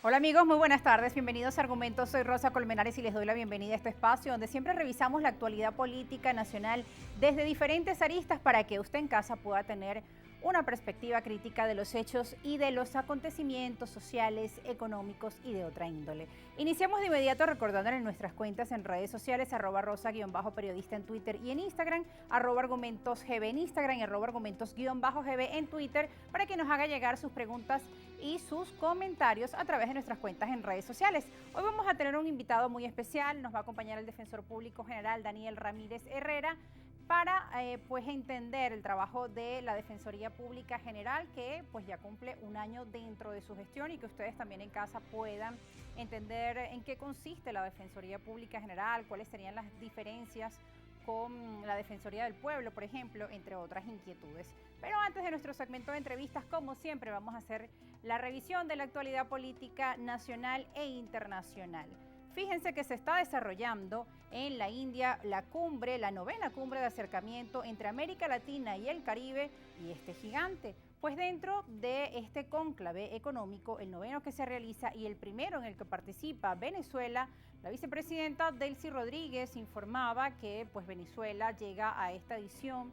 Hola amigos, muy buenas tardes, bienvenidos a Argumentos, soy Rosa Colmenares y les doy la bienvenida a este espacio donde siempre revisamos la actualidad política nacional desde diferentes aristas para que usted en casa pueda tener una perspectiva crítica de los hechos y de los acontecimientos sociales, económicos y de otra índole. Iniciamos de inmediato recordándole en nuestras cuentas en redes sociales, @rosa_periodista en Twitter y en Instagram, @argumentosgb en Instagram y @argumentos_gb en Twitter, para que nos haga llegar sus preguntas y sus comentarios a través de nuestras cuentas en redes sociales. Hoy vamos a tener un invitado muy especial, nos va a acompañar el Defensor Público General Daniel Ramírez Herrera, para pues entender el trabajo de la Defensoría Pública General, que pues ya cumple un año dentro de su gestión, y que ustedes también en casa puedan entender en qué consiste la Defensoría Pública General, cuáles serían las diferencias con la Defensoría del Pueblo, por ejemplo, entre otras inquietudes. Pero antes de nuestro segmento de entrevistas, como siempre, vamos a hacer la revisión de la actualidad política nacional e internacional. Fíjense que se está desarrollando en la India la novena cumbre de acercamiento entre América Latina y el Caribe, y este gigante. Pues dentro de este cónclave económico, el noveno que se realiza y el primero en el que participa Venezuela, la vicepresidenta Delcy Rodríguez informaba que pues Venezuela llega a esta edición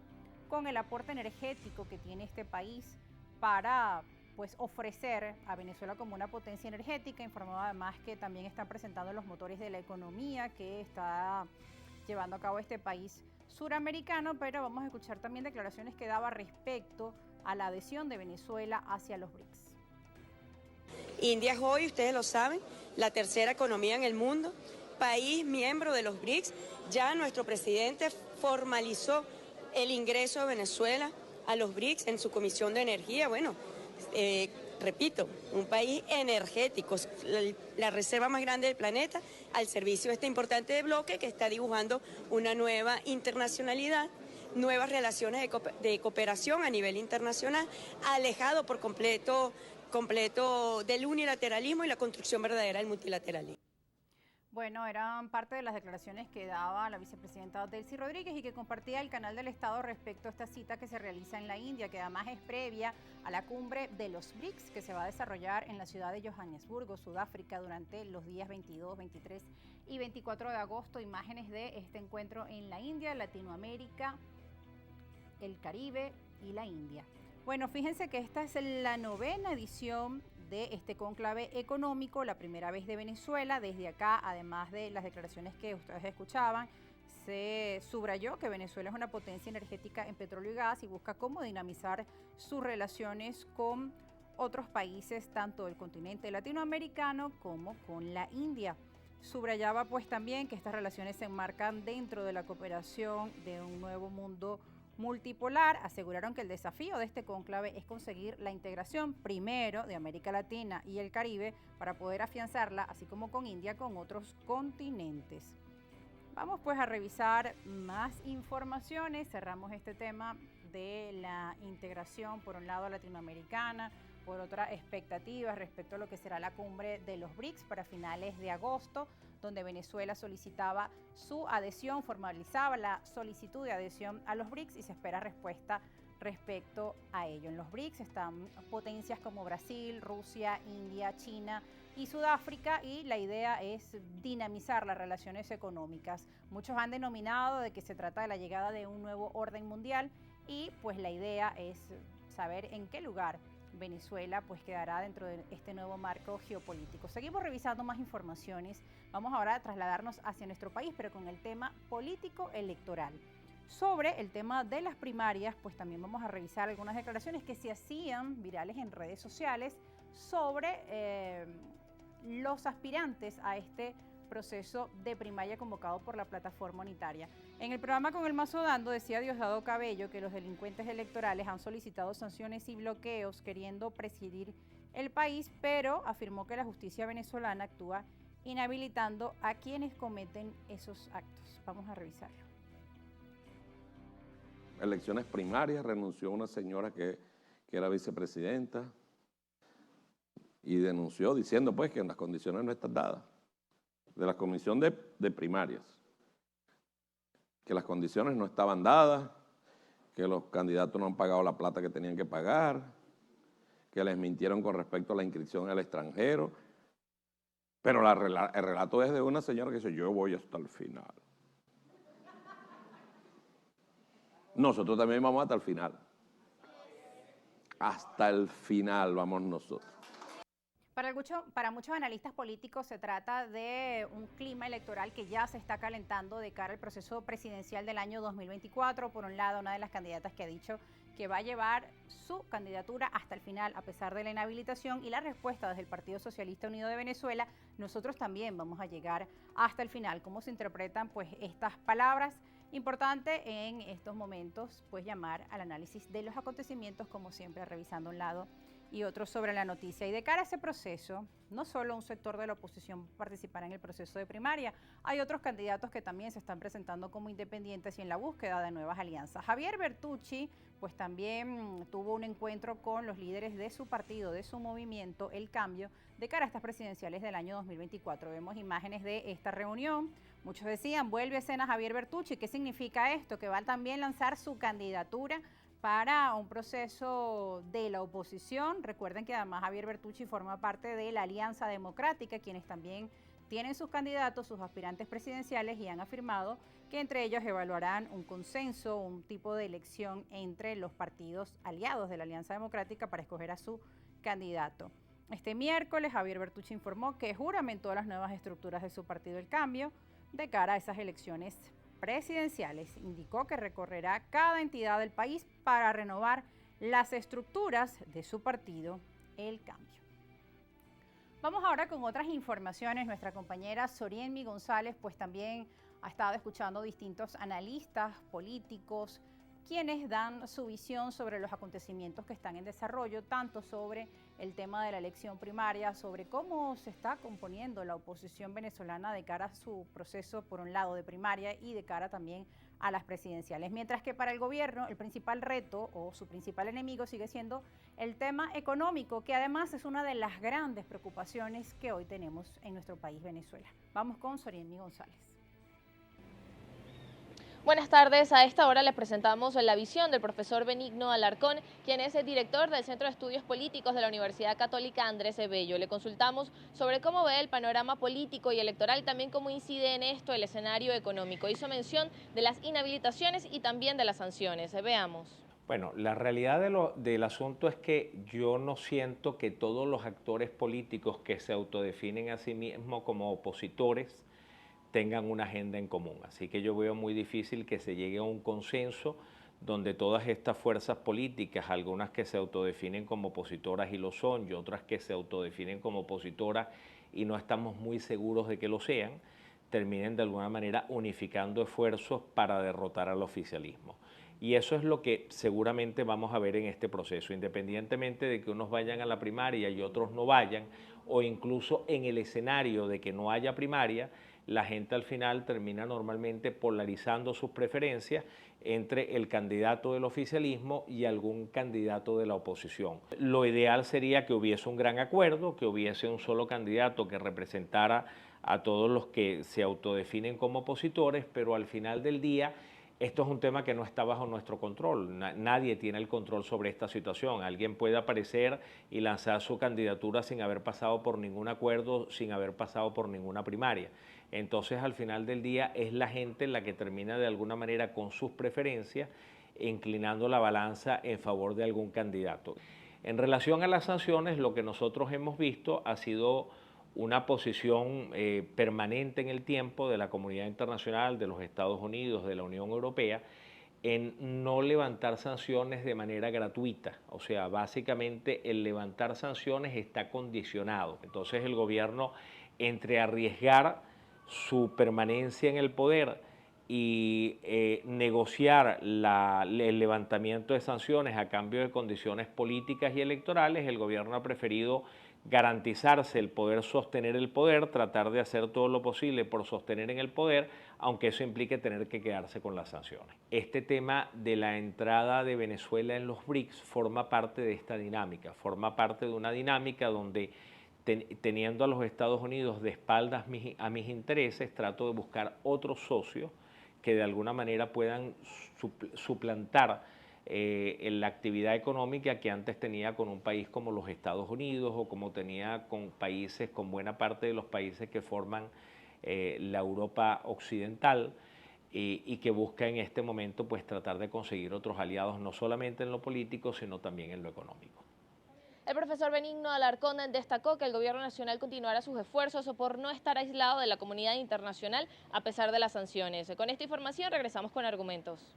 con el aporte energético que tiene este país para pues ofrecer a Venezuela como una potencia energética. Informaba además que también están presentando los motores de la economía que está llevando a cabo este país suramericano, pero vamos a escuchar también declaraciones que daba respecto a la adhesión de Venezuela hacia los BRICS. India es hoy, ustedes lo saben, la tercera economía en el mundo, país miembro de los BRICS. Ya nuestro presidente formalizó el ingreso de Venezuela a los BRICS en su Comisión de Energía. Bueno, repito, un país energético, la reserva más grande del planeta, al servicio de este importante bloque que está dibujando una nueva internacionalidad, nuevas relaciones de cooperación a nivel internacional, alejado por completo del unilateralismo y la construcción verdadera del multilateralismo. Bueno, eran parte de las declaraciones que daba la vicepresidenta Delcy Rodríguez y que compartía el canal del Estado respecto a esta cita que se realiza en la India, que además es previa a la cumbre de los BRICS, que se va a desarrollar en la ciudad de Johannesburgo, Sudáfrica, durante los días 22, 23 y 24 de agosto. Imágenes de este encuentro en la India, Latinoamérica, el Caribe y la India. Bueno, fíjense que esta es la novena edición de este cónclave económico, la primera vez de Venezuela. Desde acá, además de las declaraciones que ustedes escuchaban, se subrayó que Venezuela es una potencia energética en petróleo y gas y busca cómo dinamizar sus relaciones con otros países, tanto del continente latinoamericano como con la India. Subrayaba pues también que estas relaciones se enmarcan dentro de la cooperación de un nuevo mundo multipolar. Aseguraron que el desafío de este cónclave es conseguir la integración primero de América Latina y el Caribe para poder afianzarla, así como con India, con otros continentes. Vamos pues a revisar más informaciones. Cerramos este tema de la integración, por un lado latinoamericana, por otra expectativas respecto a lo que será la cumbre de los BRICS para finales de agosto, donde Venezuela solicitaba su adhesión, formalizaba la solicitud de adhesión a los BRICS y se espera respuesta respecto a ello. En los BRICS están potencias como Brasil, Rusia, India, China y Sudáfrica, y la idea es dinamizar las relaciones económicas. Muchos han denominado de que se trata de la llegada de un nuevo orden mundial, y pues la idea es saber en qué lugar Venezuela pues quedará dentro de este nuevo marco geopolítico. Seguimos revisando más informaciones. Vamos ahora a trasladarnos hacia nuestro país, pero con el tema político electoral. Sobre el tema de las primarias, pues también vamos a revisar algunas declaraciones que se hacían virales en redes sociales sobre los aspirantes a este proceso de primaria convocado por la plataforma unitaria. En el programa Con el Mazo Dando decía Diosdado Cabello que los delincuentes electorales han solicitado sanciones y bloqueos queriendo presidir el país, pero afirmó que la justicia venezolana actúa inhabilitando a quienes cometen esos actos. Vamos a revisarlo. Elecciones primarias, renunció una señora que era vicepresidenta y denunció diciendo pues que las condiciones no están dadas, de la comisión de primarias, que las condiciones no estaban dadas, que los candidatos no han pagado la plata que tenían que pagar, que les mintieron con respecto a la inscripción al extranjero. Pero el relato es de una señora que dice, yo voy hasta el final. Nosotros también vamos hasta el final. Hasta el final vamos nosotros. Para muchos analistas políticos se trata de un clima electoral que ya se está calentando de cara al proceso presidencial del año 2024. Por un lado, una de las candidatas que ha dicho que va a llevar su candidatura hasta el final a pesar de la inhabilitación, y la respuesta desde el Partido Socialista Unido de Venezuela, nosotros también vamos a llegar hasta el final. ¿Cómo se interpretan pues estas palabras? Importante en estos momentos pues llamar al análisis de los acontecimientos, como siempre revisando un lado y otro sobre la noticia. Y de cara a ese proceso, no solo un sector de la oposición participará en el proceso de primaria, hay otros candidatos que también se están presentando como independientes y en la búsqueda de nuevas alianzas. Javier Bertucci pues también tuvo un encuentro con los líderes de su partido, de su movimiento El Cambio, de cara a estas presidenciales del año 2024. Vemos imágenes de esta reunión. Muchos decían, vuelve a escena Javier Bertucci. ¿Qué significa esto? Que va a también lanzar su candidatura para un proceso de la oposición. Recuerden que además Javier Bertucci forma parte de la Alianza Democrática, quienes también tienen sus candidatos, sus aspirantes presidenciales, y han afirmado que entre ellos evaluarán un consenso, un tipo de elección entre los partidos aliados de la Alianza Democrática para escoger a su candidato. Este miércoles Javier Bertucci informó que juramentó las nuevas estructuras de su partido El Cambio de cara a esas elecciones presidenciales. Indicó que recorrerá cada entidad del país para renovar las estructuras de su partido El Cambio. Vamos ahora con otras informaciones. Nuestra compañera Sorienmi González pues también ha estado escuchando distintos analistas políticos, quienes dan su visión sobre los acontecimientos que están en desarrollo, tanto sobre el tema de la elección primaria, sobre cómo se está componiendo la oposición venezolana de cara a su proceso, por un lado, de primaria, y de cara también a las presidenciales. Mientras que para el gobierno el principal reto o su principal enemigo sigue siendo el tema económico, que además es una de las grandes preocupaciones que hoy tenemos en nuestro país, Venezuela. Vamos con Sorienmi González. Buenas tardes, a esta hora les presentamos la visión del profesor Benigno Alarcón, quien es el director del Centro de Estudios Políticos de la Universidad Católica Andrés Bello. Le consultamos sobre cómo ve el panorama político y electoral, también cómo incide en esto el escenario económico. Hizo mención de las inhabilitaciones y también de las sanciones. Veamos. Bueno, la realidad del asunto es que yo no siento que todos los actores políticos que se autodefinen a sí mismos como opositores tengan una agenda en común. Así que yo veo muy difícil que se llegue a un consenso donde todas estas fuerzas políticas, algunas que se autodefinen como opositoras y lo son, y otras que se autodefinen como opositoras y no estamos muy seguros de que lo sean, terminen de alguna manera unificando esfuerzos para derrotar al oficialismo. Y eso es lo que seguramente vamos a ver en este proceso, independientemente de que unos vayan a la primaria y otros no vayan, o incluso en el escenario de que no haya primaria, la gente al final termina normalmente polarizando sus preferencias entre el candidato del oficialismo y algún candidato de la oposición. Lo ideal sería que hubiese un gran acuerdo, que hubiese un solo candidato que representara a todos los que se autodefinen como opositores, pero al final del día esto es un tema que no está bajo nuestro control. Nadie tiene el control sobre esta situación. Alguien puede aparecer y lanzar su candidatura sin haber pasado por ningún acuerdo, sin haber pasado por ninguna primaria. Entonces, al final del día, es la gente la que termina de alguna manera con sus preferencias, inclinando la balanza en favor de algún candidato. En relación a las sanciones, lo que nosotros hemos visto ha sido una posición permanente en el tiempo de la comunidad internacional, de los Estados Unidos, de la Unión Europea, en no levantar sanciones de manera gratuita. O sea, básicamente el levantar sanciones está condicionado. Entonces el gobierno, entre arriesgar su permanencia en el poder y negociar el levantamiento de sanciones a cambio de condiciones políticas y electorales, el gobierno ha preferido garantizarse el poder sostener el poder, tratar de hacer todo lo posible por sostener en el poder, aunque eso implique tener que quedarse con las sanciones. Este tema de la entrada de Venezuela en los BRICS forma parte de esta dinámica, forma parte de una dinámica donde teniendo a los Estados Unidos de espaldas a mis intereses, trato de buscar otros socios que de alguna manera puedan suplantar la actividad económica que antes tenía con un país como los Estados Unidos o como tenía con países, con buena parte de los países que forman la Europa occidental, y que busca en este momento pues tratar de conseguir otros aliados no solamente en lo político sino también en lo económico. El profesor Benigno Alarcón destacó que el gobierno nacional continuará sus esfuerzos por no estar aislado de la comunidad internacional a pesar de las sanciones. Con esta información regresamos con argumentos.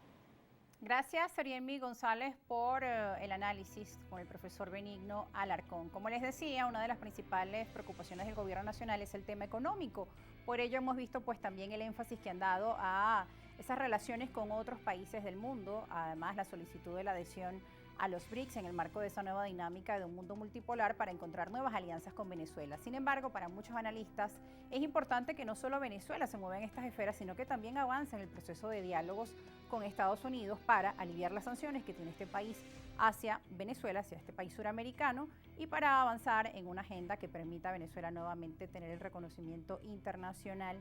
Gracias, Seriemi González, por el análisis con el profesor Benigno Alarcón. Como les decía, una de las principales preocupaciones del gobierno nacional es el tema económico. Por ello hemos visto pues también el énfasis que han dado a esas relaciones con otros países del mundo, además la solicitud de la adhesión a los BRICS en el marco de esa nueva dinámica de un mundo multipolar para encontrar nuevas alianzas con Venezuela. Sin embargo, para muchos analistas es importante que no solo Venezuela se mueva en estas esferas, sino que también avance en el proceso de diálogos con Estados Unidos para aliviar las sanciones que tiene este país hacia Venezuela, hacia este país suramericano, y para avanzar en una agenda que permita a Venezuela nuevamente tener el reconocimiento internacional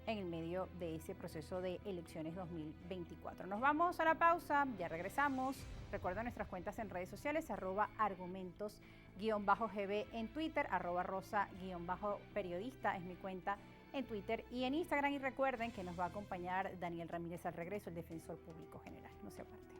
en el medio de ese proceso de elecciones 2024. Nos vamos a la pausa, ya regresamos. Recuerda nuestras cuentas en redes sociales, @argumentos_gb en Twitter, @rosa_periodista es mi cuenta en Twitter y en Instagram. Y recuerden que nos va a acompañar Daniel Ramírez al regreso, el defensor público general. No se aparte.